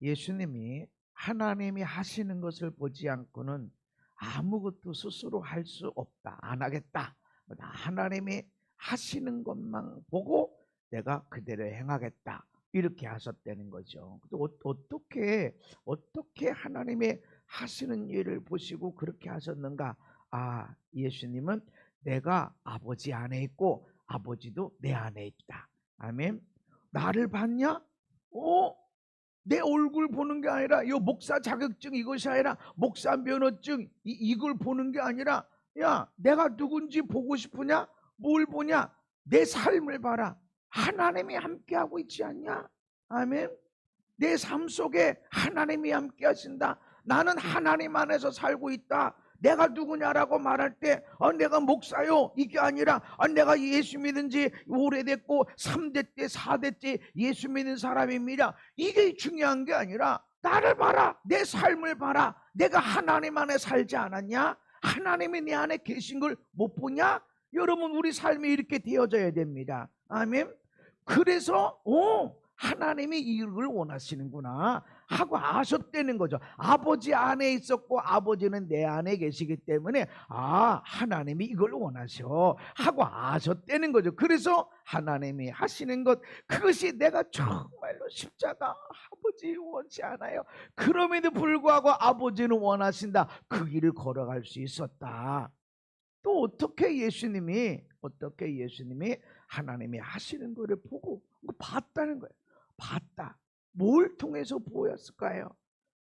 예수님이 하나님이 하시는 것을 보지 않고는 아무것도 스스로 할 수 없다. 안 하겠다. 하나님이 하시는 것만 보고 내가 그대로 행하겠다. 이렇게 하셨다는 거죠. 어떻게 하나님의 하시는 일을 보시고 그렇게 하셨는가? 아, 예수님은 내가 아버지 안에 있고 아버지도 내 안에 있다. 아멘. 나를 봤냐? 내 얼굴 보는 게 아니라 이 목사 자격증 이것이 아니라 목사 면허증 이걸 보는 게 아니라 야, 내가 누군지 보고 싶으냐? 뭘 보냐? 내 삶을 봐라. 하나님이 함께하고 있지 않냐? 아멘. 내 삶 속에 하나님이 함께 하신다. 나는 하나님 안에서 살고 있다. 내가 누구냐라고 말할 때 내가 목사요 이게 아니라 내가 예수 믿은 지 오래됐고 3대째 4대째 예수 믿는 사람입니다. 이게 중요한 게 아니라 나를 봐라. 내 삶을 봐라. 내가 하나님 안에 살지 않았냐? 하나님이 내 안에 계신 걸 못 보냐? 여러분, 우리 삶이 이렇게 되어져야 됩니다. 아멘. 그래서 하나님이 이걸 원하시는구나 하고 아셨다는 거죠. 아버지 안에 있었고 아버지는 내 안에 계시기 때문에 하나님이 이걸 원하셔 하고 아셨다는 거죠. 그래서 하나님이 하시는 것, 그것이 내가 정말로 십자가 아버지 원치 않아요. 그럼에도 불구하고 아버지는 원하신다. 그 길을 걸어갈 수 있었다. 또 어떻게 예수님이 하나님이 하시는 것을 보고 봤다는 거예요. 봤다. 뭘 통해서 보였을까요?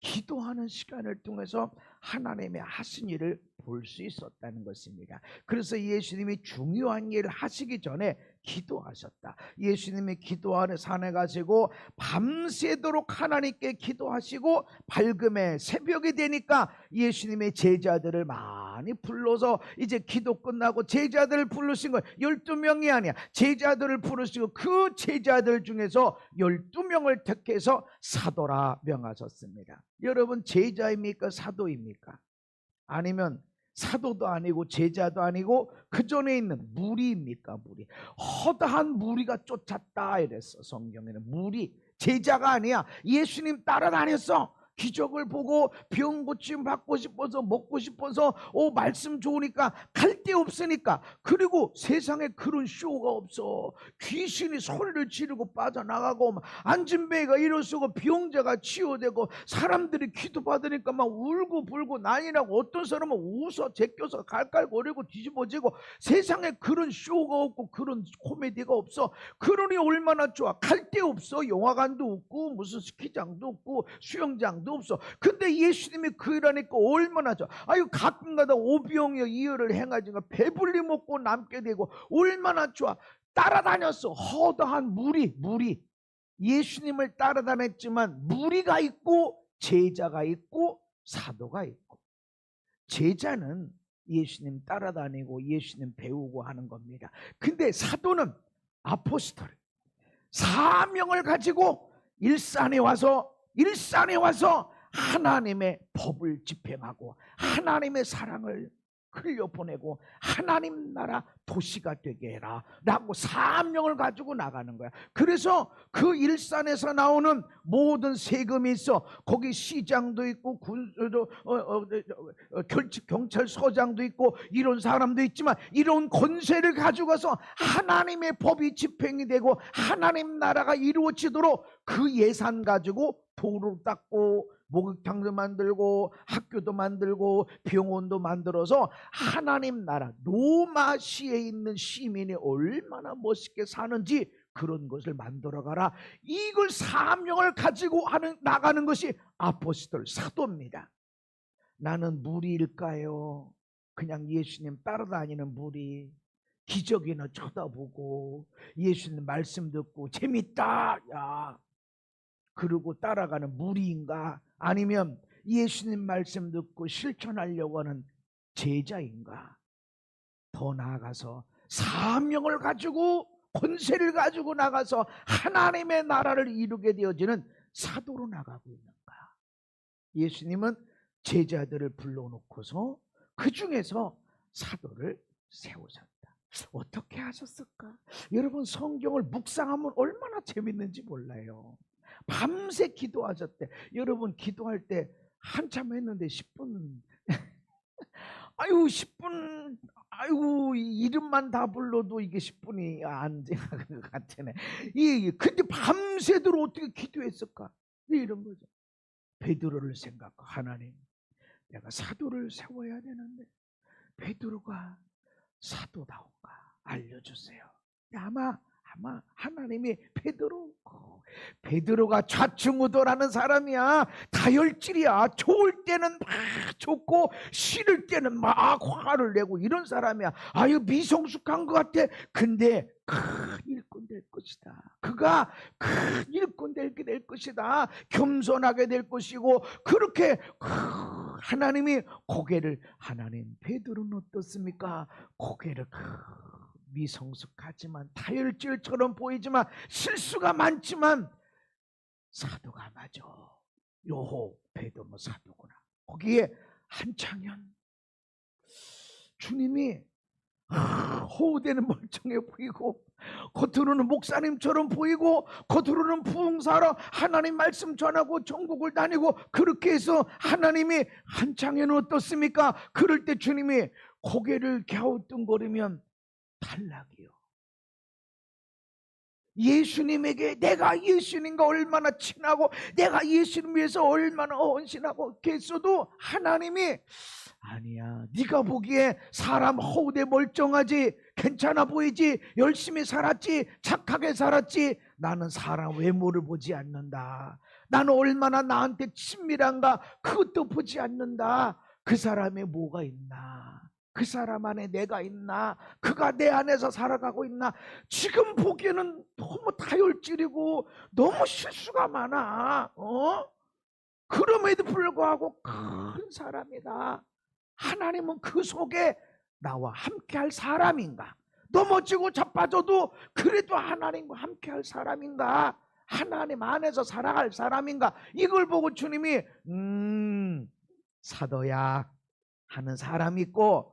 기도하는 시간을 통해서 하나님의 하신 일을 볼 수 있었다는 것입니다. 그래서 예수님이 중요한 일을 하시기 전에 기도하셨다. 예수님이 기도하는 산에 가시고 밤새도록 하나님께 기도하시고 밝음에 새벽이 되니까 예수님의 제자들을 많이 불러서 이제 기도 끝나고 제자들을 부르신 거 12명이 아니야. 제자들을 부르시고 그 제자들 중에서 12명을 택해서 사도라 명하셨습니다. 여러분, 제자입니까? 사도입니까? 아니면 사도도 아니고 제자도 아니고 그 전에 있는 무리입니까? 무리. 허다한 무리가 쫓았다 이랬어. 성경에는 무리. 제자가 아니야. 예수님 따라다녔어. 기적을 보고 병 고침 받고 싶어서 먹고 싶어서 말씀 좋으니까 갈 데 없으니까. 그리고 세상에 그런 쇼가 없어. 귀신이 소리를 지르고 빠져나가고 앉은 배가 일어서고 병자가 치유되고 사람들이 기도받으니까 막 울고 불고 난리나고 어떤 사람은 웃어 제껴서 갈갈거리고 뒤집어지고 세상에 그런 쇼가 없고 그런 코미디가 없어. 그러니 얼마나 좋아. 갈 데 없어. 영화관도 없고 무슨 스키장도 없고 수영장도 없어. 근데 예수님이 그 일하니까 얼마나 좋아. 가끔가다 오병이어 이어를 행하지가 배불리 먹고 남게 되고 얼마나 좋아. 따라다녔어. 허다한 무리. 예수님을 따라다녔지만 무리가 있고 제자가 있고 사도가 있고. 제자는 예수님 따라다니고 예수님 배우고 하는 겁니다. 근데 사도는 아포스톨 사명을 가지고 일산에 와서 하나님의 법을 집행하고 하나님의 사랑을 흘려보내고 하나님 나라 도시가 되게 해라 라고 사명을 가지고 나가는 거야. 그래서 그 일산에서 나오는 모든 세금이 있어. 거기 시장도 있고 경찰서장도 있고 이런 사람도 있지만 이런 권세를 가지고 가서 하나님의 법이 집행이 되고 하나님 나라가 이루어지도록 그 예산 가지고 도로 닦고 목욕탕도 만들고 학교도 만들고 병원도 만들어서 하나님 나라 로마시에 있는 시민이 얼마나 멋있게 사는지 그런 것을 만들어가라. 이걸 사명을 가지고 나가는 것이 아포스톨 사도입니다. 나는 무리일까요? 그냥 예수님 따라다니는 무리, 기적이나 쳐다보고 예수님 말씀 듣고 재밌다 야 그러고 따라가는 무리인가? 아니면 예수님 말씀 듣고 실천하려고 하는 제자인가? 더 나아가서 사명을 가지고 권세를 가지고 나가서 하나님의 나라를 이루게 되어지는 사도로 나가고 있는가? 예수님은 제자들을 불러놓고서 그 중에서 사도를 세우셨다. 어떻게 하셨을까? 여러분, 성경을 묵상하면 얼마나 재밌는지 몰라요. 밤새 기도하셨대. 여러분 기도할 때 한참 했는데 10분 아유 10분 아이고 이름만 다 불러도 이게 10분이 안 되는 것 같네. 근데 밤새도록 어떻게 기도했을까? 이런 거죠. 베드로를 생각하고 하나님 내가 사도를 세워야 되는데 베드로가 사도다운가 알려주세요. 아마 하나님이 베드로가 좌충우돌하는 사람이야. 다혈질이야. 좋을 때는 막 좋고 싫을 때는 막 화를 내고 이런 사람이야. 아유 미성숙한 것 같아. 근데 큰 일꾼 될 것이다. 그가 큰 일꾼 될 것이다. 겸손하게 될 것이고 그렇게 하나님이 고개를 하나님 베드로는 어떻습니까? 고개를 미성숙하지만 다혈질처럼 보이지만 실수가 많지만 사도가 맞아. 요호 베드로 사도구나. 거기에 한창현 주님이 호우되는 멀쩡해 보이고 겉으로는 목사님처럼 보이고 겉으로는 부흥사로 하나님 말씀 전하고 전국을 다니고 그렇게 해서 하나님이 한창현은 어떻습니까? 그럴 때 주님이 고개를 갸우뚱거리면 탈락이요. 예수님에게 내가 예수님과 얼마나 친하고 내가 예수님 위해서 얼마나 헌신하고 했어도 하나님이 아니야 네가 보기에 사람 허우대 멀쩡하지 괜찮아 보이지 열심히 살았지 착하게 살았지 나는 사람 외모를 보지 않는다. 나는 얼마나 나한테 친밀한가 그것도 보지 않는다. 그 사람에 뭐가 있나 그 사람 안에 내가 있나 그가 내 안에서 살아가고 있나 지금 보기에는 너무 다혈질이고 너무 실수가 많아. 그럼에도 불구하고 큰 사람이다. 하나님은 그 속에 나와 함께할 사람인가 넘어지고 자빠져도 그래도 하나님과 함께할 사람인가 하나님 안에서 살아갈 사람인가 이걸 보고 주님이 사도야 하는 사람이 있고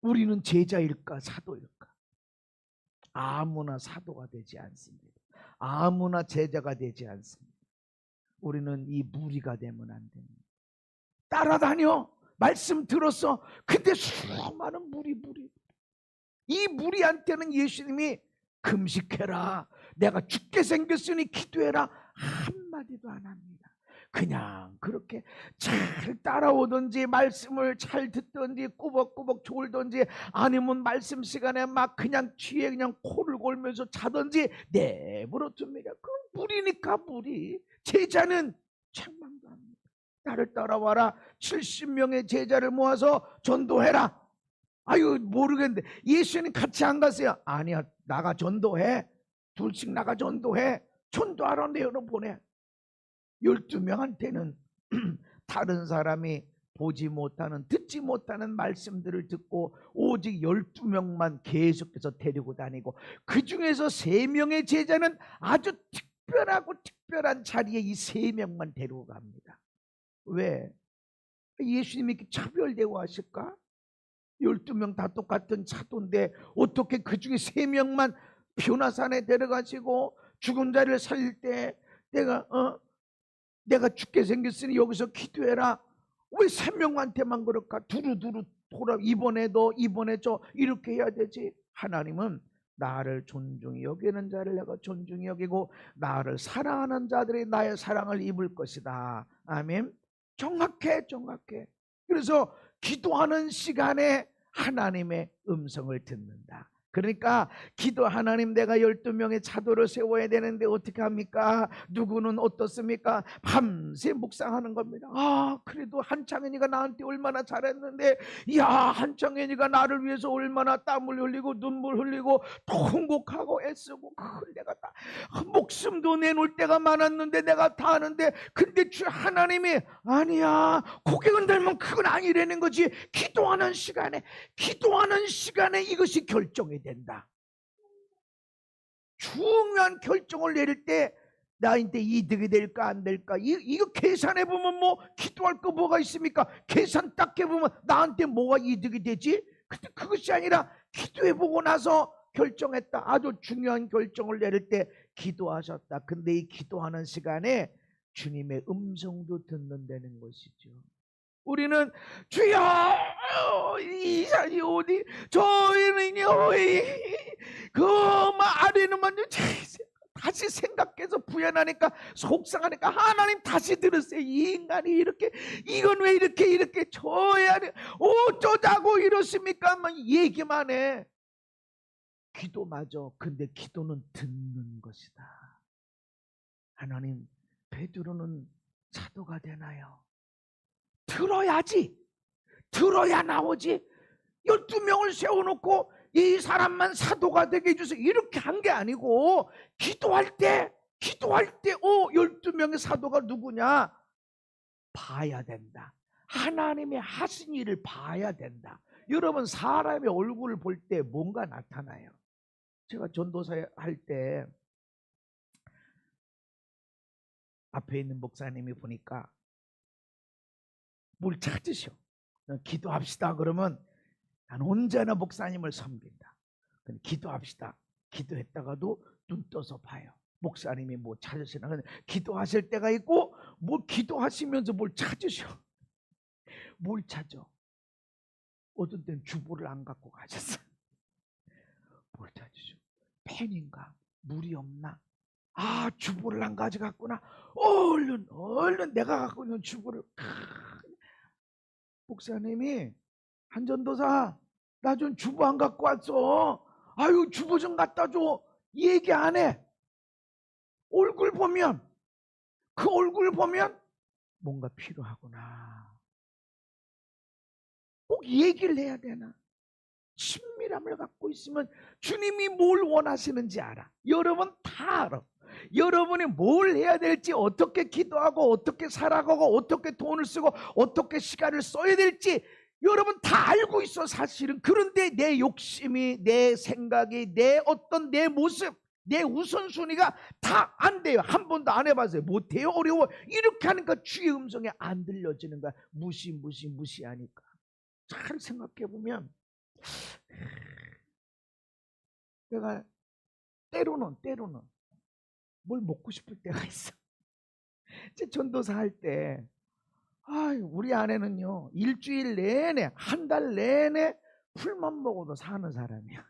우리는 제자일까 사도일까? 아무나 사도가 되지 않습니다. 아무나 제자가 되지 않습니다. 우리는 이 무리가 되면 안 됩니다. 따라다녀 말씀 들었어. 근데 수많은 무리 이 무리한테는 예수님이 금식해라 내가 죽게 생겼으니 기도해라 한마디도 안 합니다. 그냥 그렇게 잘 따라오든지 말씀을 잘 듣든지 꾸벅꾸벅 졸든지 아니면 말씀 시간에 막 그냥 뒤에 그냥 코를 골면서 자든지 내버려 둡니다. 그건 무리니까 무리. 제자는 책망도 합니다. 나를 따라와라. 70명의 제자를 모아서 전도해라. 아유 모르겠는데 예수님 같이 안 가세요? 아니야 나가 전도해. 둘씩 나가 전도해. 전도하러 내어로 보내. 12명한테는 다른 사람이 보지 못하는 듣지 못하는 말씀들을 듣고 오직 12명만 계속해서 데리고 다니고 그 중에서 3명의 제자는 아주 특별한 자리에 이 3명만 데리고 갑니다. 왜? 예수님이 이렇게 차별되고 하실까? 12명 다 똑같은 사도인데 어떻게 그 중에 3명만 변화산에 데려가시고 죽은 자를 살릴 때 내가 죽게 생겼으니 여기서 기도해라. 왜 3명한테만 그럴까? 두루두루 돌아 이번에 너 이번에 저 이렇게 해야 되지. 하나님은 나를 존중히 여기는 자를 내가 존중히 여기고 나를 사랑하는 자들이 나의 사랑을 입을 것이다. 아멘. 정확해. 그래서 기도하는 시간에 하나님의 음성을 듣는다. 그러니까 기도 하나님 내가 12명의 차도를 세워야 되는데 어떻게 합니까? 누구는 어떻습니까? 밤새 묵상하는 겁니다. 그래도 한창현이가 나한테 얼마나 잘했는데 야 한창현이가 나를 위해서 얼마나 땀을 흘리고 눈물 흘리고 통곡하고 애쓰고 그걸 내가 다 목숨도 내놓을 때가 많았는데 내가 다 하는데 근데 주 하나님이 아니야 고개 흔들면 그건 아니라는 거지. 기도하는 시간에 이것이 결정이 된다. 중요한 결정을 내릴 때 나한테 이득이 될까 안 될까 이거 계산해 보면 뭐 기도할 거 뭐가 있습니까? 계산 딱 해보면 나한테 뭐가 이득이 되지? 근데 그것이 아니라 기도해 보고 나서 결정했다. 아주 중요한 결정을 내릴 때 기도하셨다. 근데 이 기도하는 시간에 주님의 음성도 듣는다는 것이죠. 우리는 주여 이 산이 어디 저희는요 그 아래는 먼저 다시 생각해서 부연하니까 속상하니까 하나님 다시 들으세요. 이 인간이 이렇게 이건 왜 이렇게 저야 어쩌자고 이러십니까? 얘기만 해. 기도마저. 근데 기도는 듣는 것이다. 하나님, 베드로는 사도가 되나요? 들어야지. 들어야 나오지. 12명을 세워놓고 이 사람만 사도가 되게 해주세요 이렇게 한 게 아니고 기도할 때 12명의 사도가 누구냐 봐야 된다. 하나님의 하신 일을 봐야 된다. 여러분, 사람의 얼굴을 볼 때 뭔가 나타나요. 제가 전도사 할 때 앞에 있는 목사님이 보니까 뭘 찾으셔. 기도합시다 그러면 난 언제나 목사님을 섬긴다. 기도합시다. 기도했다가도 눈 떠서 봐요. 목사님이 뭐 찾으시나. 기도하실 때가 있고 뭐 기도하시면서 뭘 찾으셔. 뭘 찾아? 어떤 때는 주보를 안 갖고 가셨어. 뭘 찾으셔? 펜인가? 물이 없나? 아, 주보를 안 가져갔구나. 얼른 내가 갖고 있는 주보를. 목사님이 한 전도사 나 좀 주보 안 갖고 왔어. 아유, 주보 좀 갖다 줘. 얘기 안 해. 얼굴 보면, 그 얼굴 보면 뭔가 필요하구나. 꼭 얘기를 해야 되나? 친밀함을 갖고 있으면 주님이 뭘 원하시는지 알아. 여러분 다 알아. 여러분이 뭘 해야 될지, 어떻게 기도하고 어떻게 살아가고 어떻게 돈을 쓰고 어떻게 시간을 써야 될지 여러분 다 알고 있어 사실은. 그런데 내 욕심이, 내 생각이, 내 모습, 내 우선순위가 다 안 돼요. 한 번도 안 해봤어요. 못해요? 어려워? 이렇게 하니까 주의 음성이 안 들려지는 거야. 무시하니까. 잘 생각해보면 내가 때로는 뭘 먹고 싶을 때가 있어. 제 전도사 할 때 우리 아내는요 일주일 내내, 한 달 내내 풀만 먹어도 사는 사람이야.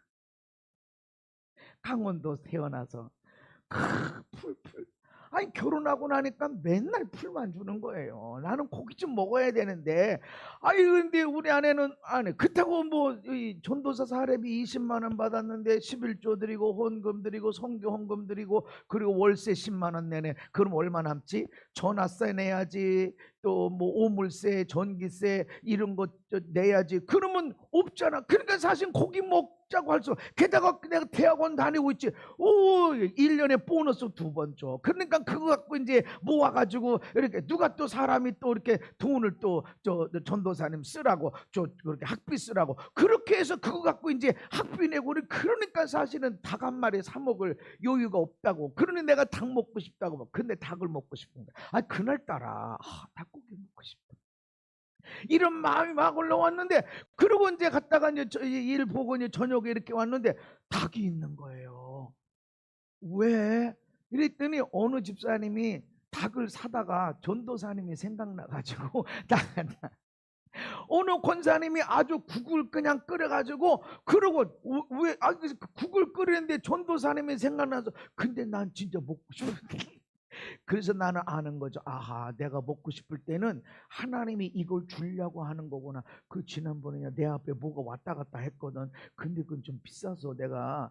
강원도 태어나서 풀. 아니, 결혼하고 나니까 맨날 풀만 주는 거예요. 나는 고기 좀 먹어야 되는데. 근데 우리 아내는 그렇다고 뭐 전도사 사례비 20만 원 받았는데 11조 드리고 헌금 드리고 성교 헌금 드리고 그리고 월세 10만 원 내네. 그럼 얼마 남지? 전화세 내야지, 또 뭐 오물세, 전기세 이런 거 내야지. 그러면 없잖아. 그러니까 사실 고기 먹자고 할 수. 게다가 내가 대학원 다니고 있지. 1년에 보너스 2번 줘. 그러니까 그거 갖고 이제 모아가지고 이렇게 누가 또 사람이 또 이렇게 돈을 또 전도사님 쓰라고 그렇게 학비 쓰라고 그렇게 해서 그거 갖고 이제 학비 내고. 그러니까 사실은 닭 한 마리에 사 먹을 여유가 없다고. 그러니 내가 닭 먹고 싶다고. 근데 닭을 먹고 싶은 거야. 그날따라 닭고기 먹고 싶다. 이런 마음이 막 올라왔는데, 그러고 이제 갔다가 이제 일 보고 이제 저녁에 이렇게 왔는데 닭이 있는 거예요. 왜? 이랬더니 어느 집사님이 닭을 사다가 전도사님이 생각나가지고 어느 권사님이 아주 국을 그냥 끓여가지고 그러고 왜 국을 끓이는데 전도사님이 생각나서 근데 난 진짜 먹고 싶은데 그래서 나는 아는 거죠. 내가 먹고 싶을 때는 하나님이 이걸 주려고 하는 거구나. 지난번에 내 앞에 뭐가 왔다 갔다 했거든. 근데 그건 좀 비싸서 내가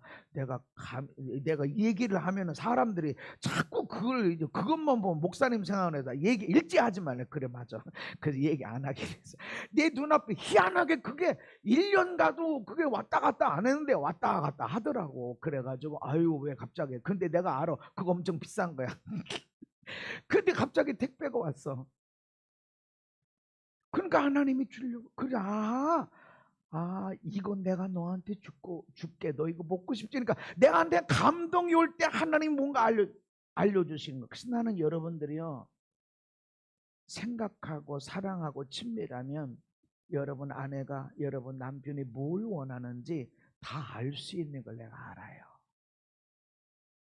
얘기를 하면은 사람들이 자꾸 그것만 보면 목사님 생각나서 얘기 일제하지 말래. 그래, 맞아. 그래서 얘기 안 하게 됐어. 내 눈앞에 희한하게 그게 1년 가도 그게 왔다 갔다 안 했는데 왔다 갔다 하더라고. 그래가지고 왜 갑자기. 근데 내가 알아. 그거 엄청 비싼 거야. 근데 갑자기 택배가 왔어. 그러니까 하나님이 주려고. 그래, 이건 내가 너한테 줄게. 너 이거 먹고 싶지? 그러니까 내한테 감동이 올 때 하나님 뭔가 알려주시는 거. 그래서 나는 여러분들이요, 생각하고 사랑하고 친밀하면 여러분 아내가, 여러분 남편이 뭘 원하는지 다 알 수 있는 걸 내가 알아요.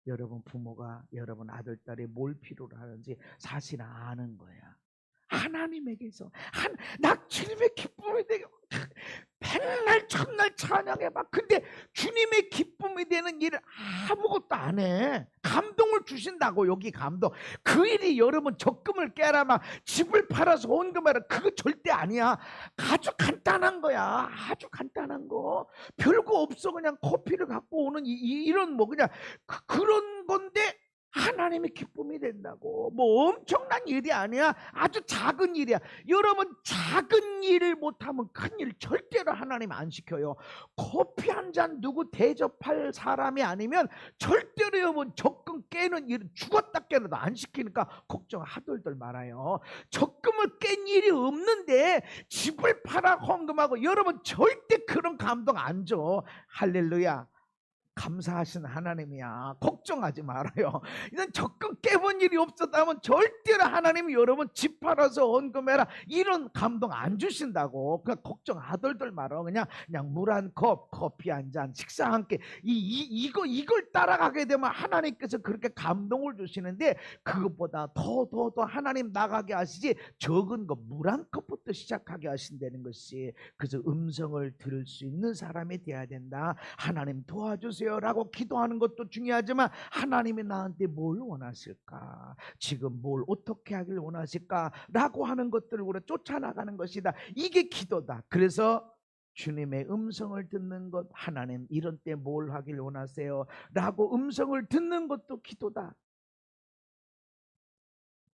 여러분 부모가 여러분 아들, 딸이 뭘 필요로 하는지 사실 아는 거야. 하나님에게서 나 주님의 기쁨이 되게 백날 천날 찬양해봐. 근데 주님의 기쁨이 되는 일을 아무것도 안 해. 감동을 주신다고. 여기 감동. 그 일이 여러분 적금을 깨라 막 집을 팔아서 헌금해라, 그거 절대 아니야. 아주 간단한 거야. 아주 간단한 거. 별거 없어. 그냥 커피를 갖고 오는 이런 뭐 그냥 그런 건데 하나님의 기쁨이 된다고. 뭐 엄청난 일이 아니야. 아주 작은 일이야. 여러분 작은 일을 못하면 큰 일 절대로 하나님 안 시켜요. 커피 한 잔 누구 대접할 사람이 아니면 절대로 여러분 적금 깨는 일은 죽었다 깨어나도 안 시키니까 걱정 하덜덜 말아요. 적금을 깬 일이 없는데 집을 팔아 헌금하고 여러분 절대 그런 감동 안 줘. 할렐루야. 감사하신 하나님이야. 걱정하지 말아요. 이런 적금 깨본 일이 없었다면 절대로 하나님이 여러분 집 팔아서 헌금해라 이런 감동 안 주신다고. 그냥 걱정 하덜덜 말아. 그냥 물 한 컵, 커피 한 잔, 식사 한 끼 이걸 따라가게 되면 하나님께서 그렇게 감동을 주시는데 그것보다 더 하나님 나가게 하시지 적은 거 물 한 컵부터 시작하게 하신다는 것이. 그래서 음성을 들을 수 있는 사람이 돼야 된다. 하나님 도와주세요 라고 기도하는 것도 중요하지만 하나님이 나한테 뭘 원하실까, 지금 뭘 어떻게 하길 원하실까 라고 하는 것들을 우리가 쫓아나가는 것이다. 이게 기도다. 그래서 주님의 음성을 듣는 것, 하나님 이런 때 뭘 하길 원하세요 라고 음성을 듣는 것도 기도다.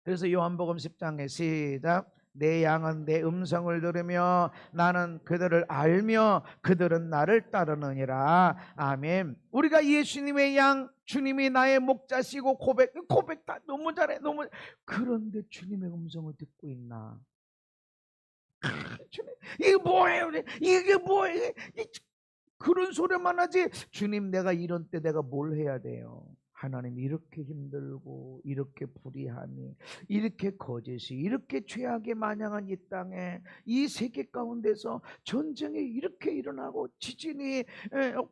그래서 요한복음 10장에 시작. 내 양은 내 음성을 들으며 나는 그들을 알며 그들은 나를 따르느니라. 아멘. 우리가 예수님의 양, 주님이 나의 목자시고 고백 다 너무 잘해. 너무. 그런데 주님의 음성을 듣고 있나? 주님, 이게 뭐예요? 이게 뭐예요? 그런 소리만 하지. 주님 내가 이런 때 내가 뭘 해야 돼요? 하나님 이렇게 힘들고 이렇게 불의하니 이렇게 거짓이 이렇게 죄악에 만연한 이 땅에 이 세계 가운데서 전쟁이 이렇게 일어나고 지진이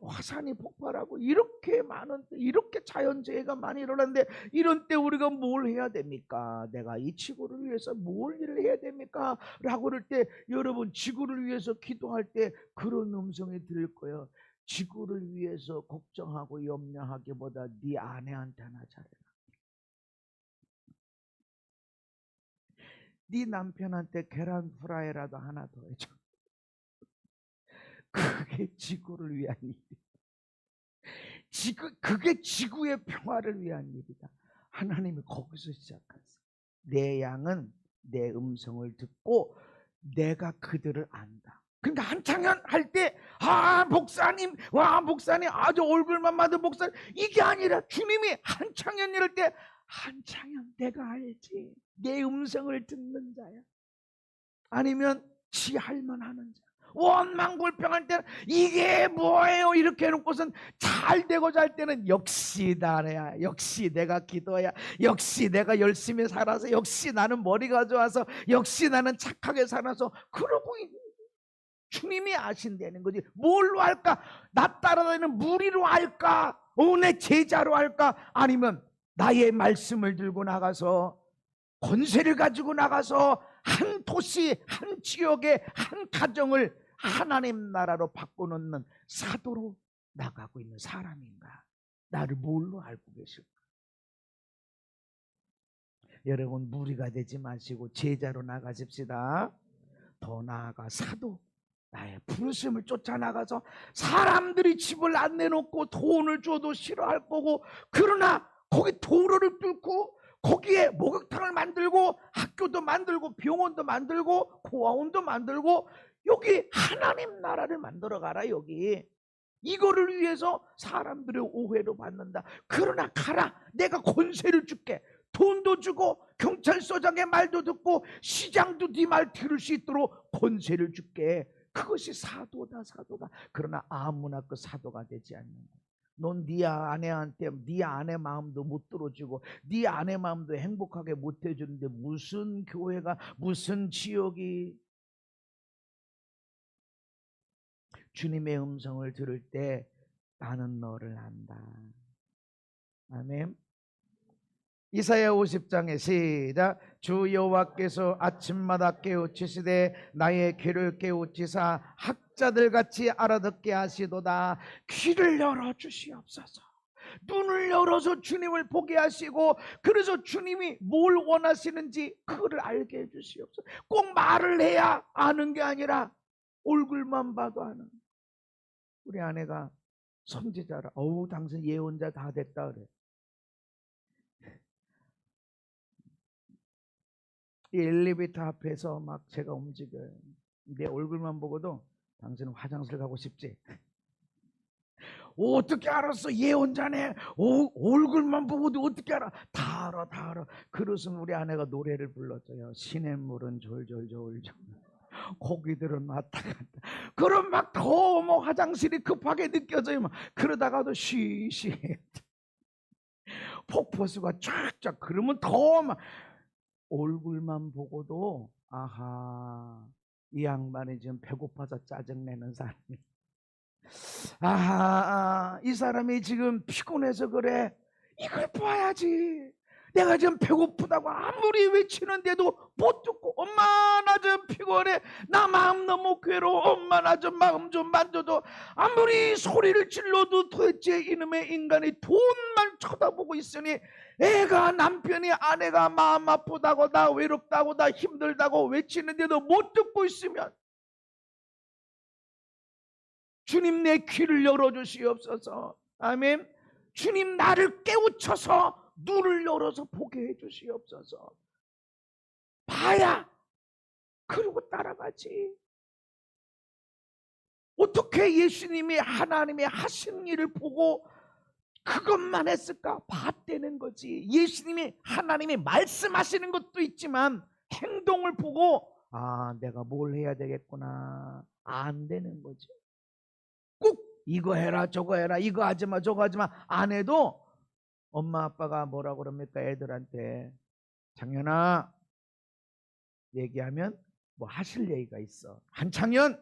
화산이 폭발하고 이렇게 많은 이렇게 자연재해가 많이 일어나는데 이런 때 우리가 뭘 해야 됩니까? 내가 이 지구를 위해서 뭘 일을 해야 됩니까? 라고 그럴 때 여러분 지구를 위해서 기도할 때 그런 음성이 들을 거예요. 지구를 위해서 걱정하고 염려하기보다 네 아내한테 하나 잘해라. 네 남편한테 계란 프라이라도 하나 더 해줘. 그게 지구를 위한 일이야. 그게 지구의 평화를 위한 일이다. 하나님이 거기서 시작하세요. 내 양은 내 음성을 듣고 내가 그들을 안다. 그러니까 한창현 할 때 목사님, 목사님 아주 얼굴만 봐도 목사님, 이게 아니라 주님이 한창현 이럴 때 한창현 내가 알지. 내 음성을 듣는 자야. 아니면 지 할만 하는 자. 원망불평할 때는 이게 뭐예요 이렇게 해놓고선 잘 되고 잘 때는 역시 나야, 역시 내가 기도야, 역시 내가 열심히 살아서, 역시 나는 머리가 좋아서, 역시 나는 착하게 살아서 그러고 있는 주님이 아신다는 거지. 뭘로 할까? 나 따라다니는 무리로 할까? 내 제자로 할까? 아니면 나의 말씀을 들고 나가서 권세를 가지고 나가서 한 도시, 한 지역의 한 가정을 하나님 나라로 바꿔놓는 사도로 나가고 있는 사람인가? 나를 뭘로 알고 계실까? 여러분 무리가 되지 마시고 제자로 나가십시다. 더 나아가 사도, 나의 부르심을 쫓아나가서 사람들이 집을 안 내놓고 돈을 줘도 싫어할 거고, 그러나 거기 도로를 뚫고 거기에 목욕탕을 만들고 학교도 만들고 병원도 만들고 고아원도 만들고 여기 하나님 나라를 만들어 가라. 여기 이거를 위해서 사람들의 오해도 받는다. 그러나 가라. 내가 권세를 줄게. 돈도 주고 경찰서장의 말도 듣고 시장도 네 말 들을 수 있도록 권세를 줄게. 그것이 사도다. 사도다. 그러나 아무나 그 사도가 되지 않는 거야. 넌 네 아내한테 네 아내 마음도 못 들어주고 네 아내 마음도 행복하게 못 해주는데 무슨 교회가, 무슨 지역이. 주님의 음성을 들을 때 나는 너를 안다. 아멘. 이사야 50장에 시작. 주 여호와께서 아침마다 깨우치시되 나의 귀를 깨우치사 학자들 같이 알아듣게 하시도다. 귀를 열어주시옵소서. 눈을 열어서 주님을 보게 하시고, 그래서 주님이 뭘 원하시는지 그거를 알게 해주시옵소서. 꼭 말을 해야 아는 게 아니라 얼굴만 봐도 아는. 우리 아내가 선지자라, 어우 당신 예언자 다 됐다 그래. 이 엘리베이터 앞에서 막 제가 움직여요. 내 얼굴만 보고도 당신은 화장실 가고 싶지? 어떻게 알았어? 예언자네. 얼굴만 보고도 어떻게 알아? 다 알아, 다 알아. 그릇은 우리 아내가 노래를 불렀어요. 시냇물은 졸졸졸졸, 고기들은 왔다 갔다. 그럼 막 더 뭐 화장실이 급하게 느껴져요. 막 그러다가도 쉬쉬 폭포수가 쫙쫙. 그러면 더 막 얼굴만 보고도 아하, 이 양반이 지금 배고파서 짜증내는 사람이, 아하, 이 사람이 지금 피곤해서 그래. 이걸 봐야지. 내가 지금 배고프다고 아무리 외치는데도 못 듣고, 엄마 나 좀 피곤해, 나 마음 너무 괴로워, 엄마 나 좀 마음 좀 만져도, 아무리 소리를 질러도 도대체 이놈의 인간이 돈만 쳐다보고 있으니, 애가, 남편이, 아내가 마음 아프다고, 나 외롭다고, 나 힘들다고 외치는데도 못 듣고 있으면, 주님 내 귀를 열어주시옵소서. 아멘. 주님 나를 깨우쳐서 눈을 열어서 보게 해주시옵소서. 봐야 그러고 따라가지. 어떻게 예수님이 하나님의 하신 일을 보고 그것만 했을까? 봤다는 거지. 예수님이, 하나님이 말씀하시는 것도 있지만 행동을 보고 아, 내가 뭘 해야 되겠구나, 안 되는 거지. 꼭 이거 해라 저거 해라, 이거 하지마 저거 하지마 안 해도 엄마 아빠가 뭐라 그럽니까? 애들한테 장현아 얘기하면 뭐 하실 얘기가 있어. 한창현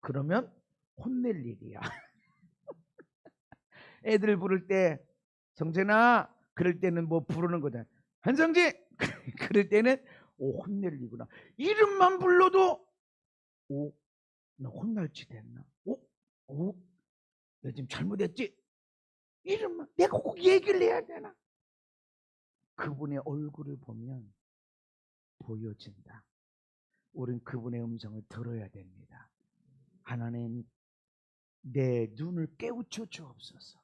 그러면 혼낼 일이야. 애들 부를 때 성재나 그럴 때는 뭐 부르는 거잖아. 한성재 그럴 때는 오, 혼낼 일이구나. 이름만 불러도 오, 나 혼날지 됐나? 오, 너 지금 잘못했지? 이름만, 내가 꼭 얘기를 해야 되나? 그분의 얼굴을 보면 보여진다. 우린 그분의 음성을 들어야 됩니다. 하나님 내 눈을 깨우쳐 주옵소서.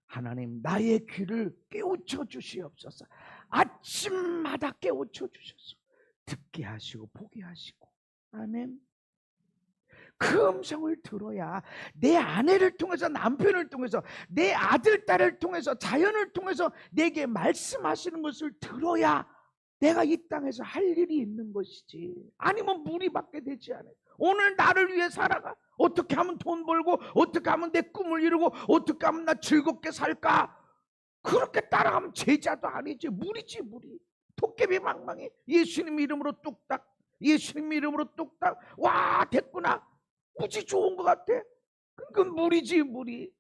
하나님 나의 귀를 깨우쳐 주시옵소서. 아침마다 깨우쳐 주셔서 듣게 하시고 보게 하시고. 아멘. 그 음성을 들어야 내 아내를 통해서, 남편을 통해서, 내 아들 딸을 통해서, 자연을 통해서 내게 말씀하시는 것을 들어야 내가 이 땅에서 할 일이 있는 것이지. 아니면 무리받게 되지 않아요. 오늘 나를 위해 살아가. 어떻게 하면 돈 벌고, 어떻게 하면 내 꿈을 이루고, 어떻게 하면 나 즐겁게 살까? 그렇게 따라가면 제자도 아니지. 무리지, 무리. 도깨비 망망이. 예수님 이름으로 뚝딱, 예수님 이름으로 뚝딱. 와, 됐구나. 굳이 좋은 것 같아. 그건 무리지, 무리.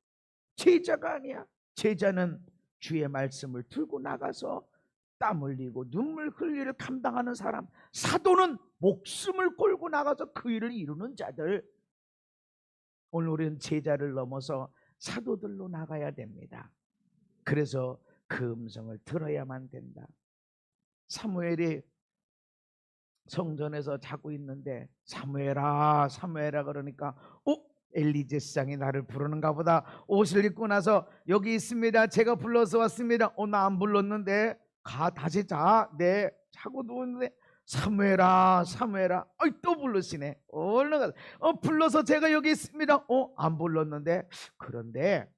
제자가 아니야. 제자는 주의 말씀을 들고 나가서 땀 흘리고 눈물 흘리를 감당하는 사람. 사도는 목숨을 걸고 나가서 그 일을 이루는 자들. 오늘 우리는 제자를 넘어서 사도들로 나가야 됩니다. 그래서 그 음성을 들어야만 된다. 사무엘이 성전에서 자고 있는데 사무엘아 사무엘아 그러니까 엘리 제사장이 나를 부르는가 보다. 옷을 입고 나서 여기 있습니다, 제가 불러서 왔습니다. 나 안 불렀는데. 가, 다시 자. 네, 자고 누웠는데 사무엘아 사무엘아. 또 부르시네. 얼른 가서 불러서 제가 여기 있습니다. 안 불렀는데. 그런데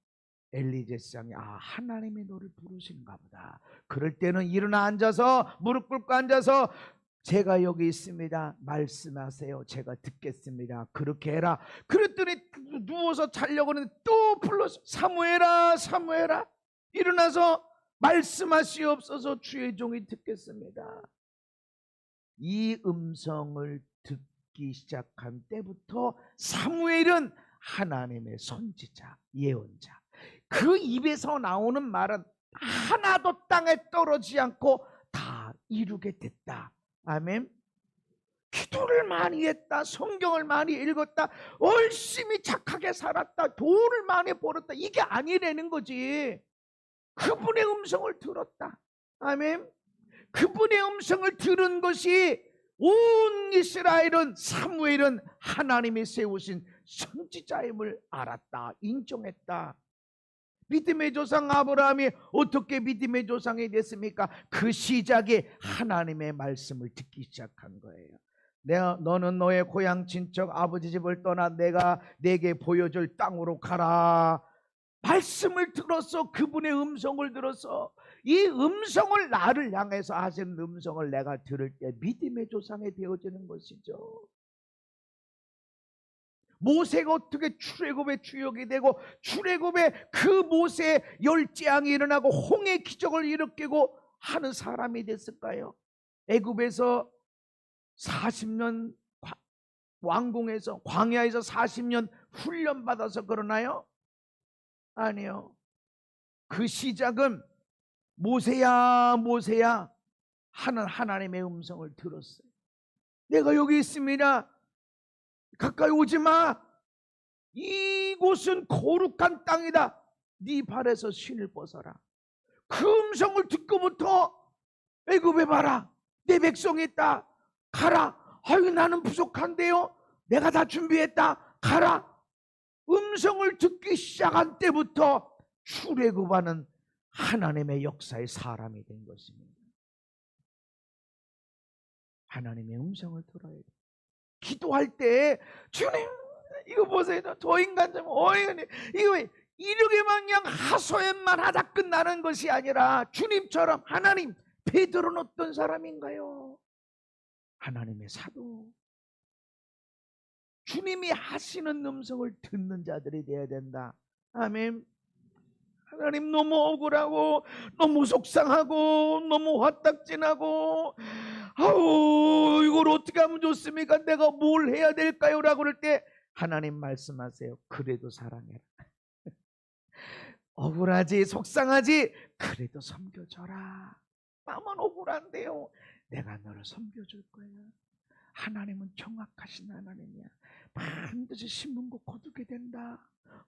엘리 제사장이 하나님이 너를 부르시는가 보다. 그럴 때는 일어나 앉아서 무릎 꿇고 앉아서 제가 여기 있습니다, 말씀하세요, 제가 듣겠습니다, 그렇게 해라. 그랬더니 누워서 자려고 하는데 또 불러서 사무엘아 사무엘아 일어나서 말씀하시옵소서, 주의 종이 듣겠습니다. 이 음성을 듣기 시작한 때부터 사무엘은 하나님의 선지자, 예언자. 그 입에서 나오는 말은 하나도 땅에 떨어지지 않고 다 이루게 됐다. 아멘. 기도를 많이 했다, 성경을 많이 읽었다, 열심히 착하게 살았다, 돈을 많이 벌었다, 이게 아니라는 거지. 그분의 음성을 들었다. 아멘. 그분의 음성을 들은 것이 온 이스라엘은, 사무엘은 하나님이 세우신 선지자임을 알았다, 인정했다. 믿음의 조상 아브라함이 어떻게 믿음의 조상이 됐습니까? 그 시작에 하나님의 말씀을 듣기 시작한 거예요. 너는 너의 고향 친척 아버지 집을 떠나 내가 내게 보여줄 땅으로 가라. 말씀을 들어서, 그분의 음성을 들어서, 이 음성을, 나를 향해서 하시는 음성을 내가 들을 때 믿음의 조상이 되어지는 것이죠. 모세가 어떻게 출애굽의 주역이 되고, 출애굽의 그 모세의 열재앙이 일어나고 홍해 기적을 일으키고 하는 사람이 됐을까요? 애굽에서 40년, 왕궁에서, 광야에서 40년 훈련받아서 그러나요? 아니요. 그 시작은 모세야 모세야 하는 하나님의 음성을 들었어요. 내가 여기 있습니다. 가까이 오지 마. 이곳은 거룩한 땅이다. 네 발에서 신을 벗어라. 그 음성을 듣고부터 애굽에 봐라, 내 백성이 있다. 가라. 아유, 나는 부족한데요. 내가 다 준비했다. 가라. 음성을 듣기 시작한 때부터 출애굽하는 하나님의 역사의 사람이 된 것입니다. 하나님의 음성을 들어야 돼. 기도할 때 주님 이거 보세요. 저 인간 좀 어이없네. 이거 이렇게만 그냥 하소연만 하다 끝나는 것이 아니라 주님처럼, 하나님, 베드로는 어떤 사람인가요? 하나님의 사도. 주님이 하시는 음성을 듣는 자들이 되어야 된다. 아멘. 하나님, 너무 억울하고 너무 속상하고 너무 화딱지나고, 아우 이걸 어떻게 하면 좋습니까? 내가 뭘 해야 될까요? 라고 그럴 때 하나님 말씀하세요. 그래도 사랑해라. 억울하지, 속상하지, 그래도 섬겨줘라. 나만 억울한데요. 내가 너를 섬겨줄 거야. 하나님은 정확하신 하나님이야. 반드시 심은 거 거두게 된다.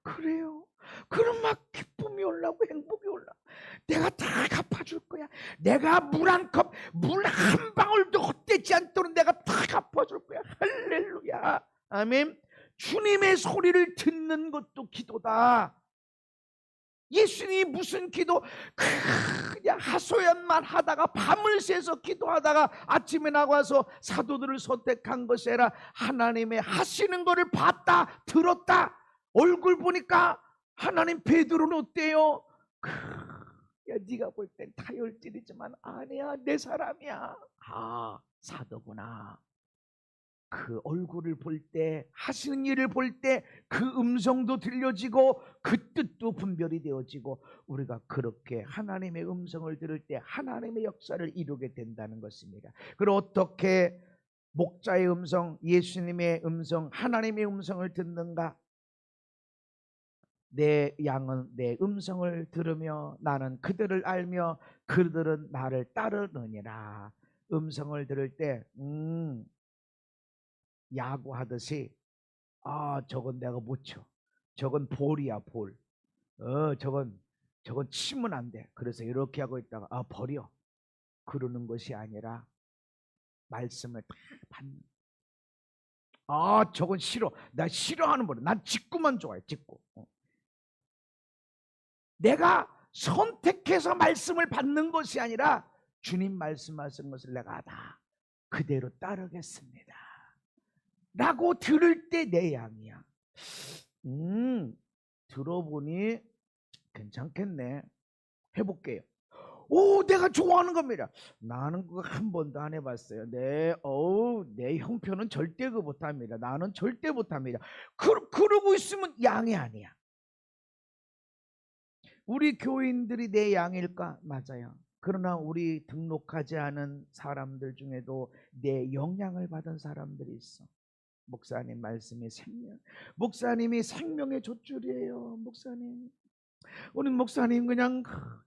그래요. 그럼 막 기쁨이 올라오고 행복이 올라오고, 내가 다 갚아줄 거야. 내가 물 한 컵, 물 한 방울도 헛되지 않도록 내가 다 갚아줄 거야. 할렐루야. 아멘. 주님의 소리를 듣는 것도 기도다. 예수님이 무슨 기도, 그냥 하소연만 하다가 밤을 새서 기도하다가 아침에 나가서 사도들을 선택한 것이 아니라 하나님의 하시는 것을 봤다, 들었다. 얼굴 보니까 하나님, 베드로는 어때요? 야, 네가 볼 땐 타혈질이지만 아니야, 내 사람이야. 아, 사도구나. 그 얼굴을 볼 때, 하시는 일을 볼 때 그 음성도 들려지고 그 뜻도 분별이 되어지고, 우리가 그렇게 하나님의 음성을 들을 때 하나님의 역사를 이루게 된다는 것입니다. 그리고 어떻게 목자의 음성, 예수님의 음성, 하나님의 음성을 듣는가? 내 양은 내 음성을 들으며 나는 그들을 알며 그들은 나를 따르느니라. 음성을 들을 때 야구하듯이, 아, 저건 내가 못 쳐. 저건 볼이야, 볼. 저건 치면 안 돼. 그래서 이렇게 하고 있다가, 아, 버려. 그러는 것이 아니라 말씀을 다 받는. 아, 저건 싫어. 나 싫어하는 볼. 난 직구만 좋아해, 직구. 내가 선택해서 말씀을 받는 것이 아니라 주님 말씀하신 것을 내가 다 그대로 따르겠습니다 라고 들을 때 내 양이야. 들어보니 괜찮겠네. 해볼게요. 오, 내가 좋아하는 겁니다. 나는 그거 한 번도 안 해봤어요. 내 형편은 절대 그거 못합니다. 나는 절대 못합니다. 그러고 있으면 양이 아니야. 우리 교인들이 내 양일까? 맞아요. 그러나 우리 등록하지 않은 사람들 중에도 내 영향을 받은 사람들이 있어. 목사님 말씀이 생명. 목사님이 생명의 돛줄이에요. 목사님. 우리 목사님 그냥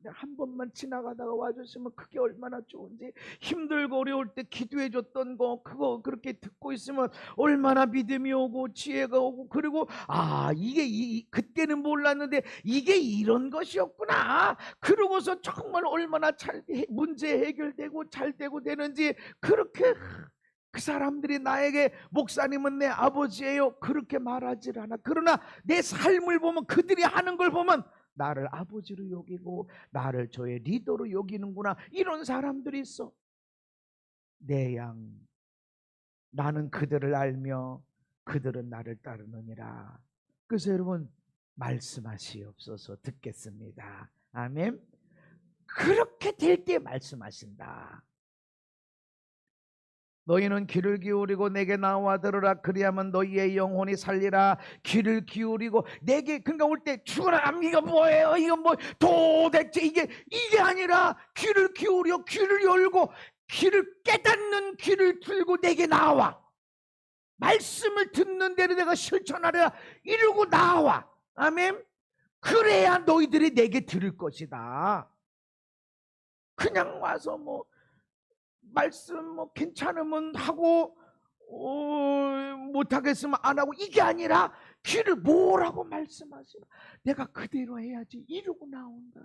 한 번만 지나가다가 와주시면 그게 얼마나 좋은지, 힘들고 어려울 때 기도해 줬던 거 그거 그렇게 듣고 있으면 얼마나 믿음이 오고 지혜가 오고, 그리고 이게 그때는 몰랐는데 이게 이런 것이었구나, 그러고서 정말 얼마나 잘 문제 해결되고 잘 되는지, 그렇게 그 사람들이 나에게 목사님은 내 아버지예요 그렇게 말하질 않아. 그러나 내 삶을 보면, 그들이 하는 걸 보면 나를 아버지로 여기고 나를 저의 리더로 여기는구나, 이런 사람들이 있어. 내 양, 나는 그들을 알며 그들은 나를 따르느니라. 그래서 여러분, 말씀하시옵소서. 듣겠습니다. 아멘. 그렇게 될 때 말씀하신다. 너희는 귀를 기울이고 내게 나와 들으라. 그리하면 너희의 영혼이 살리라. 귀를 기울이고 내게, 그러니까 올 때 죽어라, 이거 뭐예요, 이거 뭐 도대체 이게 아니라 귀를 기울여, 귀를 열고, 귀를 깨닫는 귀를 들고 내게 나와. 말씀을 듣는 대로 내가 실천하려 이러고 나와. 아멘. 그래야 너희들이 내게 들을 것이다. 그냥 와서 뭐 말씀 뭐 괜찮으면 하고 못하겠으면 안 하고, 이게 아니라 귀를 뭐라고 말씀하시나 내가 그대로 해야지 이러고 나온다.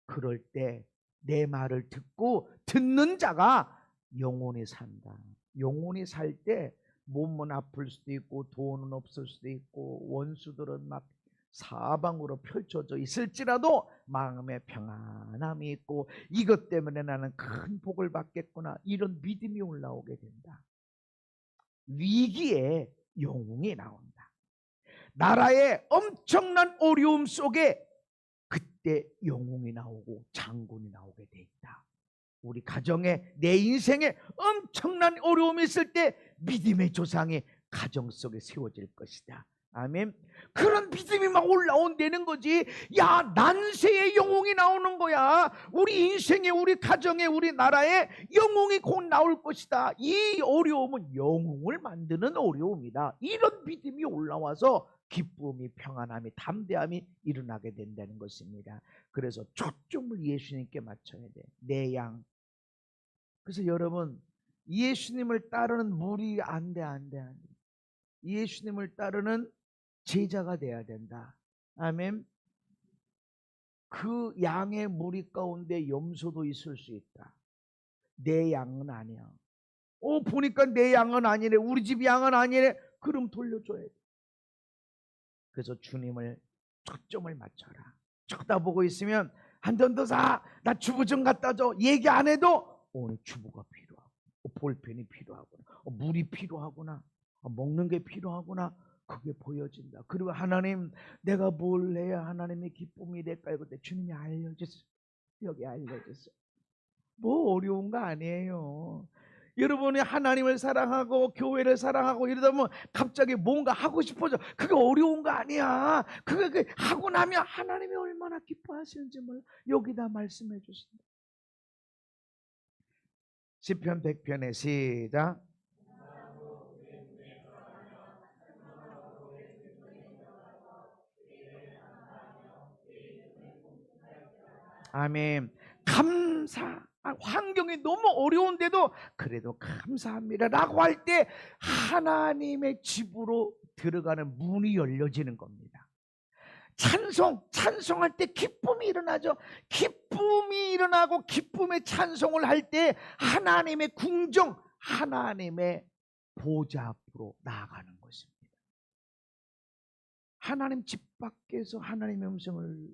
그럴 때 내 말을 듣고 듣는 자가 영원히 산다. 영원히 살 때 몸은 아플 수도 있고 돈은 없을 수도 있고 원수들은 막 사방으로 펼쳐져 있을지라도 마음에 평안함이 있고, 이것 때문에 나는 큰 복을 받겠구나, 이런 믿음이 올라오게 된다. 위기에 영웅이 나온다. 나라의 엄청난 어려움 속에 그때 영웅이 나오고 장군이 나오게 돼 있다. 우리 가정에, 내 인생에 엄청난 어려움이 있을 때 믿음의 조상이 가정 속에 세워질 것이다. 아멘. 그런 믿음이 막 올라온다는 거지. 야, 난세의 영웅이 나오는 거야. 우리 인생에, 우리 가정에, 우리 나라에 영웅이 곧 나올 것이다. 이 어려움은 영웅을 만드는 어려움이다. 이런 믿음이 올라와서 기쁨이, 평안함이, 담대함이 일어나게 된다는 것입니다. 그래서 초점을 예수님께 맞춰야 돼. 내 양. 그래서 여러분, 예수님을 따르는 무리 안 돼. 예수님을 따르는 제자가 돼야 된다. 아멘. 그 양의 무리 가운데 염소도 있을 수 있다. 내 양은 아니야. 보니까 내 양은 아니래, 우리 집 양은 아니래. 그럼 돌려줘야 돼. 그래서 주님을 초점을 맞춰라. 쳐다보고 있으면 한 돈 더 사, 나 주부 좀 갖다 줘, 얘기 안 해도 오늘 주부가 필요하고, 볼펜이 필요하구나, 물이 필요하구나, 먹는 게 필요하구나, 그게 보여진다. 그리고 하나님, 내가 뭘 해야 하나님의 기쁨이 될까요? 그때 주님이 알려줬어요. 여기 알려줬어요. 뭐 어려운 거 아니에요. 여러분이 하나님을 사랑하고 교회를 사랑하고 이러다 보면 갑자기 뭔가 하고 싶어져. 그게 어려운 거 아니야. 그게 하고 나면 하나님이 얼마나 기뻐하시는지 몰라. 여기다 말씀해 주신다. 시편 100편의 시작. 아멘. 감사. 환경이 너무 어려운데도 그래도 감사합니다 라고 할 때 하나님의 집으로 들어가는 문이 열려지는 겁니다. 찬송할 때 기쁨이 일어나죠. 기쁨이 일어나고 기쁨의 찬송을 할 때 하나님의 궁정, 하나님의 보좌 앞으로 나아가는 것입니다. 하나님 집 밖에서 하나님의 음성을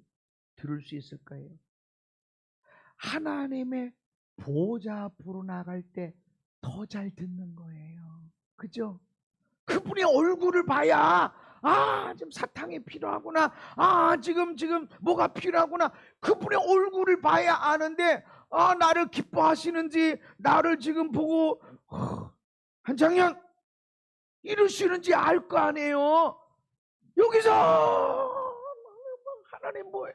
들을 수 있을까요? 하나님의 보좌 앞으로 나갈 때 더 잘 듣는 거예요. 그죠? 그분의 얼굴을 봐야 지금 사탕이 필요하구나, 지금 뭐가 필요하구나, 그분의 얼굴을 봐야 아는데 나를 기뻐하시는지, 나를 지금 보고 한창현 이러시는지 알 거 아니에요. 여기서 하나님 뭐예요?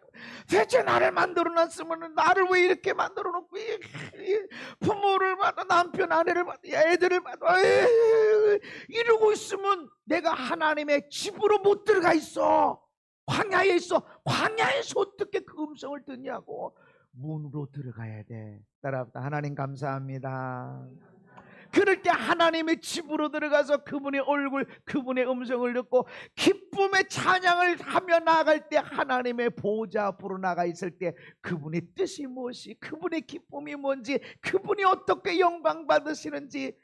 대체 나를 만들어놨으면 나를 왜 이렇게 만들어놓고 부모를 받아 남편 아내를 받아 애들을 받아 이러고 있으면 내가 하나님의 집으로 못 들어가 있어. 광야에 있어. 광야에서 어떻게 그 음성을 듣냐고. 문으로 들어가야 돼. 따라합시다. 하나님 감사합니다. 그럴 때 하나님의 집으로 들어가서 그분의 얼굴, 그분의 음성을 듣고 기쁨의 찬양을 하며 나아갈 때, 하나님의 보좌 앞으로 나가 있을 때 그분의 뜻이 무엇이, 그분의 기쁨이 뭔지, 그분이 어떻게 영광 받으시는지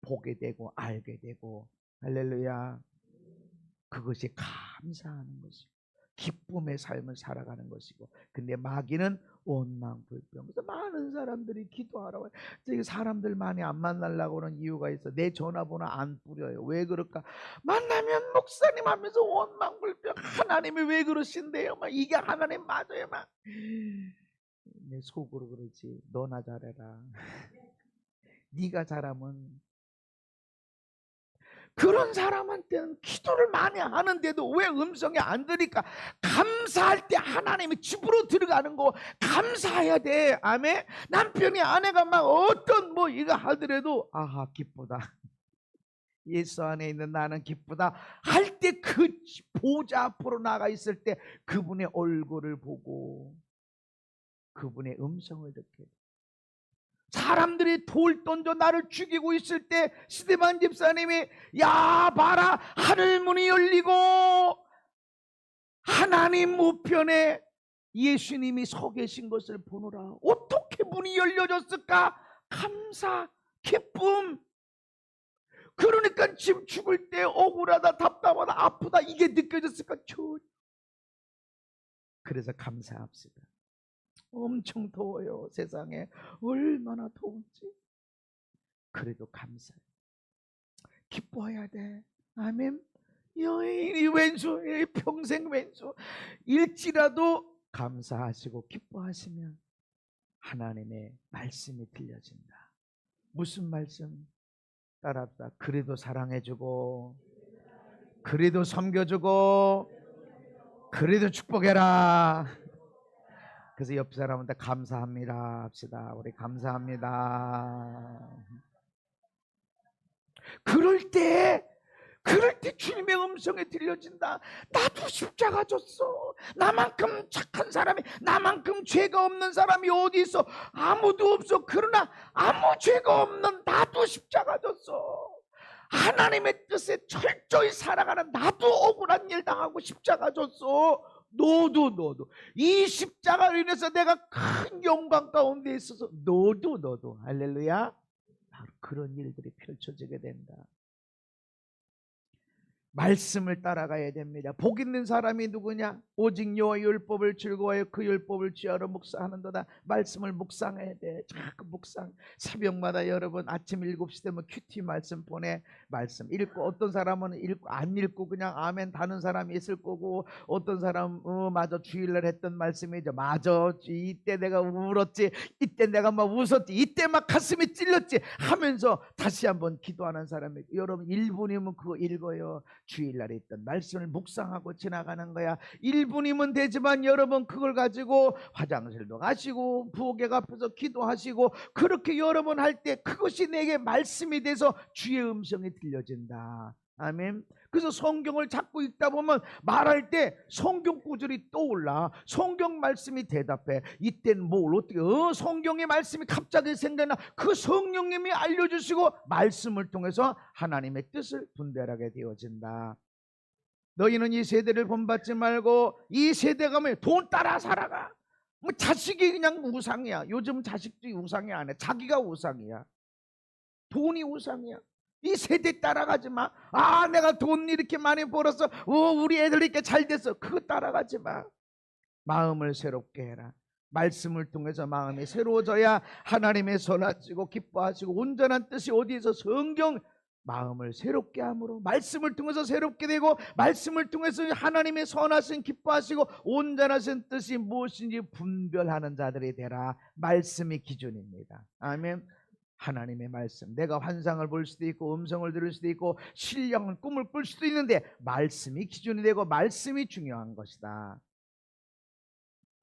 보게 되고 알게 되고, 할렐루야. 그것이 감사하는 것이고 기쁨의 삶을 살아가는 것이고. 근데 마귀는 원망불평. 그래서 많은 사람들이 기도하라고. 사람들 많이 안 만나려고 하는 이유가 있어. 내 전화번호 안 뿌려요. 왜 그럴까? 만나면 목사님 하면서 원망불평. 하나님이 왜 그러신대요? 막 이게 하나님 맞아요? 막 내 속으로 그러지. 너나 잘해라. 네가 잘하면. 그런 사람한테는 기도를 많이 하는데도 왜 음성이 안 들으니까, 감사할 때 하나님의 집으로 들어가는 거 감사해야 돼. 아멘. 남편이 아내가 막 어떤 뭐 이거 하더라도 아하 기쁘다, 예수 안에 있는 나는 기쁘다 할 때, 그 보좌 앞으로 나가 있을 때 그분의 얼굴을 보고 그분의 음성을 듣게 돼. 사람들이 돌 던져 나를 죽이고 있을 때 스데반 집사님이 야 봐라, 하늘문이 열리고 하나님 우편에 예수님이 서 계신 것을 보노라. 어떻게 문이 열려졌을까? 감사, 기쁨. 그러니까 지금 죽을 때 억울하다, 답답하다, 아프다 이게 느껴졌을까? 그래서 감사합시다. 엄청 더워요. 세상에 얼마나 더운지. 그래도 감사해. 기뻐해야 돼. 아멘. 여인이 왼수, 평생 왼수 일지라도 감사하시고 기뻐하시면 하나님의 말씀이 들려진다. 무슨 말씀? 따라합시다. 그래도 사랑해주고, 그래도 섬겨주고, 그래도 축복해라. 그래서 옆 사람한테 감사합니다 합시다. 우리 감사합니다. 그럴 때 주님의 음성이 들려진다. 나도 십자가 졌어. 나만큼 착한 사람이, 나만큼 죄가 없는 사람이 어디 있어? 아무도 없어. 그러나 아무 죄가 없는 나도 십자가 졌어. 하나님의 뜻에 철저히 살아가는 나도 억울한 일 당하고 십자가 졌어. 너도 이 십자가로 인해서 내가 큰 영광 가운데 있어서 너도 할렐루야. 바로 그런 일들이 펼쳐지게 된다. 말씀을 따라가야 됩니다. 복 있는 사람이 누구냐? 오직 여호와의 율법을 즐거워하여 그 율법을 쥐하러 묵상하는도다. 말씀을 묵상해야 돼. 자꾸 묵상. 새벽마다 여러분 아침 7시 되면 큐티 말씀 보내. 말씀 읽고, 어떤 사람은 읽고 안 읽고 그냥 아멘 다는 사람이 있을 거고, 어떤 사람은 맞아 주일날 했던 말씀이죠. 맞아 이때 내가 울었지, 이때 내가 막 웃었지, 이때 막 가슴이 찔렸지 하면서 다시 한번 기도하는 사람이, 여러분 1분이면 그거 읽어요. 주일날에 있던 말씀을 묵상하고 지나가는 거야. 1분이면 되지만 여러분 그걸 가지고 화장실도 가시고 부엌에 앞에서 기도하시고, 그렇게 여러분 할 때 그것이 내게 말씀이 돼서 주의 음성이 들려진다. 아멘. 그래서 성경을 자꾸 읽다 보면 말할 때 성경 구절이 떠올라. 성경 말씀이 대답해. 이때는 뭘 어떻게 성경의 말씀이 갑자기 생각나. 그 성령님이 알려주시고 말씀을 통해서 하나님의 뜻을 분별하게 되어진다. 너희는 이 세대를 본받지 말고, 이 세대가 뭐 돈 따라 살아가. 뭐 자식이 그냥 우상이야. 요즘 자식들이 우상이 아니야. 자기가 우상이야. 돈이 우상이야. 이 세대 따라가지 마. 아 내가 돈 이렇게 많이 벌었어, 우리 애들 이렇게 잘 됐어, 그거 따라가지 마. 마음을 새롭게 해라. 말씀을 통해서 마음이 새로워져야 하나님의 선하시고 기뻐하시고 온전한 뜻이 어디에서? 성경. 마음을 새롭게 함으로 말씀을 통해서 새롭게 되고, 말씀을 통해서 하나님의 선하신 기뻐하시고 온전하신 뜻이 무엇인지 분별하는 자들이 되라. 말씀이 기준입니다. 아멘. 하나님의 말씀. 내가 환상을 볼 수도 있고 음성을 들을 수도 있고 신령한 꿈을 꿀 수도 있는데 말씀이 기준이 되고 말씀이 중요한 것이다.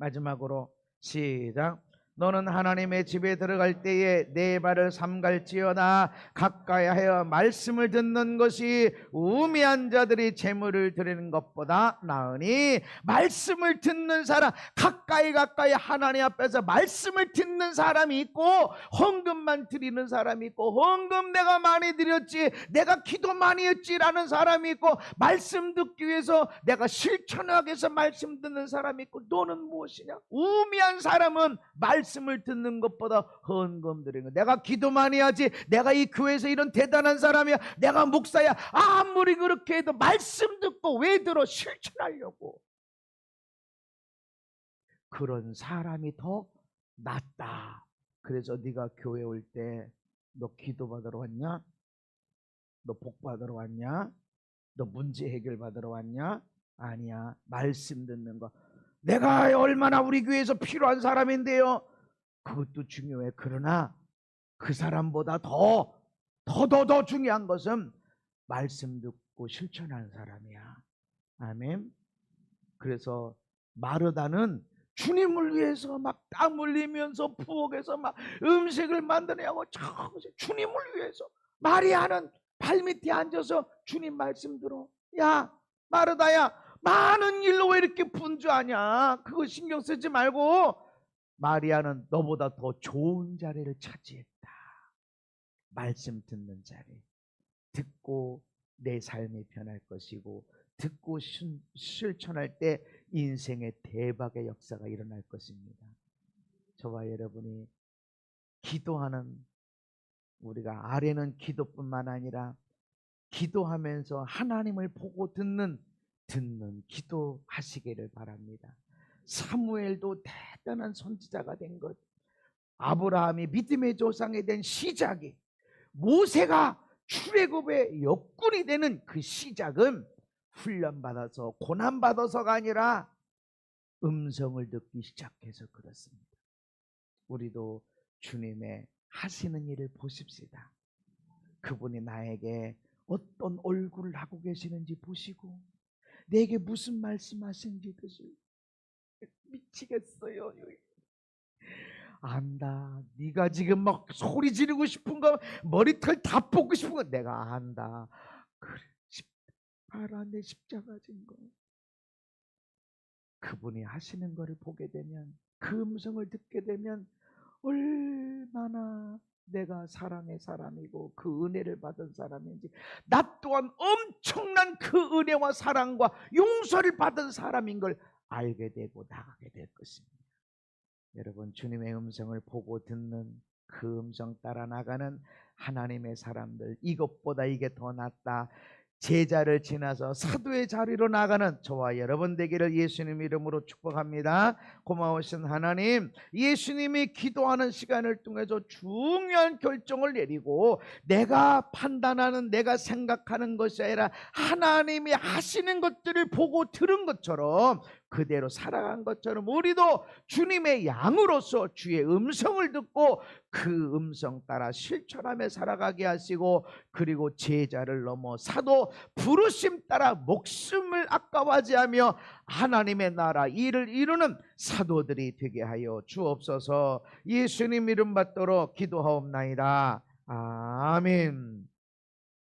마지막으로 시작. 너는 하나님의 집에 들어갈 때에 내 발을 삼갈지어다. 가까이 하여 말씀을 듣는 것이 우매한 자들이 재물을 드리는 것보다 나으니. 말씀을 듣는 사람, 가까이 하나님 앞에서 말씀을 듣는 사람이 있고, 헌금만 드리는 사람이 있고, 헌금 내가 많이 드렸지, 내가 기도 많이 했지라는 사람이 있고, 말씀 듣기 위해서 내가 실천하기 위해서 말씀 듣는 사람이 있고. 너는 무엇이냐? 우매한 사람은 말씀을 듣는 것보다 헌금 드리는 거. 내가 기도 많이 하지, 내가 이 교회에서 이런 대단한 사람이야, 내가 목사야, 아무리 그렇게 해도 말씀 듣고 왜 들어? 실천하려고. 그런 사람이 더 낫다. 그래서 네가 교회 올 때 너 기도 받으러 왔냐? 너 복 받으러 왔냐? 너 문제 해결 받으러 왔냐? 아니야. 말씀 듣는 거. 내가 얼마나 우리 교회에서 필요한 사람인데요, 그것도 중요해. 그러나 그 사람보다 더 중요한 것은 말씀 듣고 실천하는 사람이야. 아멘. 그래서 마르다는 주님을 위해서 막 땀 흘리면서 부엌에서 막 음식을 만드냐고 주님을 위해서. 마리아는 발밑에 앉아서 주님 말씀 들어. 야 마르다야, 많은 일로 왜 이렇게 분주하냐? 그거 신경 쓰지 말고. 마리아는 너보다 더 좋은 자리를 차지했다. 말씀 듣는 자리. 듣고 내 삶이 변할 것이고, 듣고 실천할 때 인생의 대박의 역사가 일어날 것입니다. 저와 여러분이 기도하는, 우리가 아래는 기도뿐만 아니라 기도하면서 하나님을 보고 듣는 기도하시기를 바랍니다. 사무엘도 대단한 선지자가 된 것, 아브라함이 믿음의 조상이 된 시작이, 모세가 출애굽의 역군이 되는 그 시작은 훈련받아서 고난받아서가 아니라 음성을 듣기 시작해서 그렇습니다. 우리도 주님의 하시는 일을 보십시다. 그분이 나에게 어떤 얼굴을 하고 계시는지 보시고, 내게 무슨 말씀하시는지 미치겠어요. 안다. 네가 지금 막 소리 지르고 싶은 거, 머리털 다 뽑고 싶은 거 내가 안다. 그래, 알아. 내 십자가 진 거. 그분이 하시는 거를 보게 되면, 그 음성을 듣게 되면 얼마나 내가 사랑의 사람이고 그 은혜를 받은 사람인지, 나 또한 엄청난 그 은혜와 사랑과 용서를 받은 사람인 걸 알게 되고 나가게 될 것입니다. 여러분, 주님의 음성을 보고 듣는, 그 음성 따라 나가는 하나님의 사람들, 이것보다 이게 더 낫다. 제자를 지나서 사도의 자리로 나가는 저와 여러분 되기를 예수님 이름으로 축복합니다. 고마우신 하나님, 예수님이 기도하는 시간을 통해서 중요한 결정을 내리고, 내가 판단하는, 내가 생각하는 것이 아니라 하나님이 하시는 것들을 보고 들은 것처럼, 그대로 살아간 것처럼 우리도 주님의 양으로서 주의 음성을 듣고 그 음성 따라 실천하며 살아가게 하시고, 그리고 제자를 넘어 사도 부르심 따라 목숨을 아까워하지 하며 하나님의 나라 일을 이루는 사도들이 되게 하여 주옵소서. 예수님 이름 받도록 기도하옵나이다. 아멘.